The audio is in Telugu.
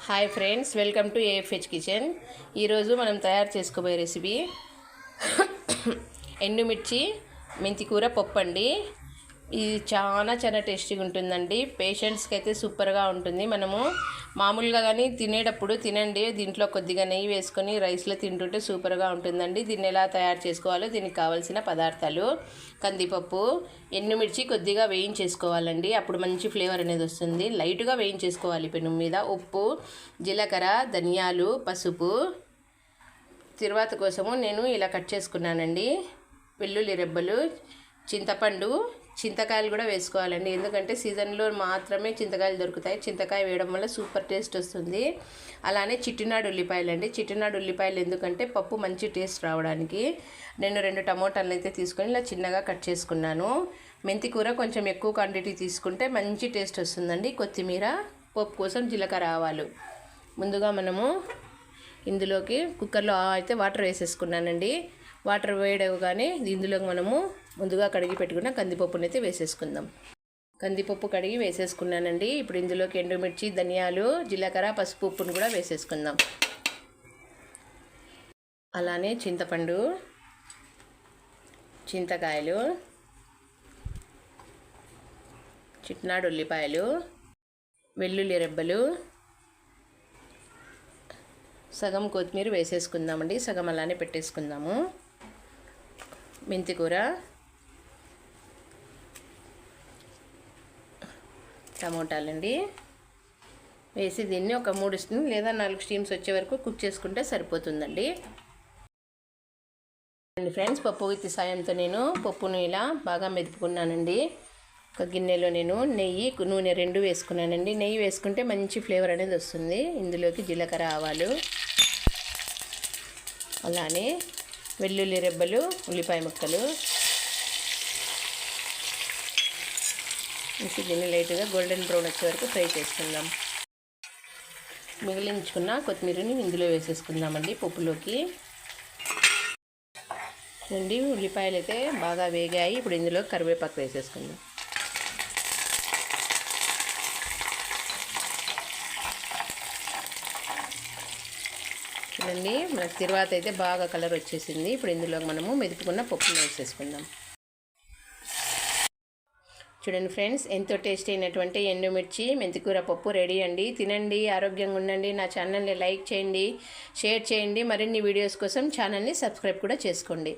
Hi friends, welcome to AFH kitchen. ఈరోజు మనం తయారు చేసుకోబోయే రెసిపీ ఎండుమిర్చి మెంతి కూర పప్పు అండి. ఇది చాలా టేస్టీగా ఉంటుందండి. పేషెంట్స్కి అయితే సూపర్గా ఉంటుంది. మనము మామూలుగా కానీ తినేటప్పుడు తినండి, దీంట్లో కొద్దిగా నెయ్యి వేసుకొని రైస్లో తింటుంటే సూపర్గా ఉంటుందండి. దీన్ని ఎలా తయారు చేసుకోవాలో దీనికి కావాల్సిన పదార్థాలు: కందిపప్పు, ఎండుమిర్చి కొద్దిగా వేయించేసుకోవాలండి, అప్పుడు మంచి ఫ్లేవర్ అనేది వస్తుంది. లైట్గా వేయించేసుకోవాలి పెనం మీద. ఉప్పు, జీలకర్ర, ధనియాలు, పసుపు. తిరువాత కోసము నేను ఇలా కట్ చేసుకున్నానండి. వెల్లుల్లి రెబ్బలు, చింతకాయలు కూడా వేసుకోవాలండి, ఎందుకంటే సీజన్లో మాత్రమే చింతకాయలు దొరుకుతాయి. చింతకాయ వేయడం వల్ల సూపర్ టేస్ట్ వస్తుంది. అలానే చిట్టినాడు ఉల్లిపాయలండి. చిట్టినాడు ఉల్లిపాయలు ఎందుకంటే పప్పు మంచి టేస్ట్ రావడానికి. నేను 2 టమోటాలు అయితే తీసుకొని ఇలా చిన్నగా కట్ చేసుకున్నాను. మెంతి కూర కొంచెం ఎక్కువ క్వాంటిటీ తీసుకుంటే మంచి టేస్ట్ వస్తుందండి. కొత్తిమీర, పప్పు కోసం జీలకర్ర, ఆవాలు. ముందుగా మనము ఇందులోకి కుక్కర్లో అయితే వాటర్ వేసేసుకున్నానండి. వాటర్ వేయడగానే ఇందులోకి మనము ముందుగా కడిగి పెట్టుకున్న కందిపప్పుని అయితే వేసేసుకుందాం. కందిపప్పు కడిగి వేసేసుకున్నానండి. ఇప్పుడు ఇందులోకి ఎండుమిర్చి, ధనియాలు, జీలకర్ర, పసుపు, ఉప్పును కూడా వేసేసుకుందాం. అలానే చింతపండు, చింతకాయలు, చిట్నాడు ఉల్లిపాయలు, వెల్లుల్లి రెబ్బలు, సగం కొత్తిమీర వేసేసుకుందామండి, సగం అలానే పెట్టేసుకుందాము. మెంతి కూర, టమోటాలండి వేసి దీన్ని ఒక 3 స్టీమ్ లేదా 4 స్టీమ్స్ వచ్చే వరకు కుక్ చేసుకుంటే సరిపోతుందండి. ఫ్రెండ్స్, పప్పు విత్తి సాయంతో నేను పప్పును ఇలా బాగా మెదుపుకున్నానండి. ఒక గిన్నెలో నేను నెయ్యి, నూనె 2 వేసుకున్నానండి. నెయ్యి వేసుకుంటే మంచి ఫ్లేవర్ అనేది వస్తుంది. ఇందులోకి జీలకర్ర, ఆవాలు, అలానే వెల్లుల్లి రెబ్బలు, ఉల్లిపాయ ముక్కలు వేసి దీన్ని లైట్గా గోల్డెన్ బ్రౌన్ వచ్చే వరకు ఫ్రై చేసుకుందాం. మిగిలించుకున్న కొత్తిమీరని ఇందులో వేసేసుకుందామండి పప్పులోకి. చూడండి, ఉల్లిపాయలు అయితే బాగా వేగాయి. ఇప్పుడు ఇందులో కరివేపాకు వేసేసుకుందాం. చూడండి, మనకు తిరువాత అయితే బాగా కలర్ వచ్చేసింది. ఇప్పుడు ఇందులో మనము మెదుపుకున్న పప్పును వేసేసుకుందాం. చూడండి ఫ్రెండ్స్, ఎంతో టేస్ట్ అయినటువంటి ఎండుమిర్చి మెంతికూర పప్పు రెడీ అండి. తినండి, ఆరోగ్యంగా ఉండండి. నా ఛానల్ని లైక్ చేయండి, షేర్ చేయండి. మరిన్ని వీడియోస్ కోసం ఛానల్ని సబ్స్క్రైబ్ కూడా చేసుకోండి.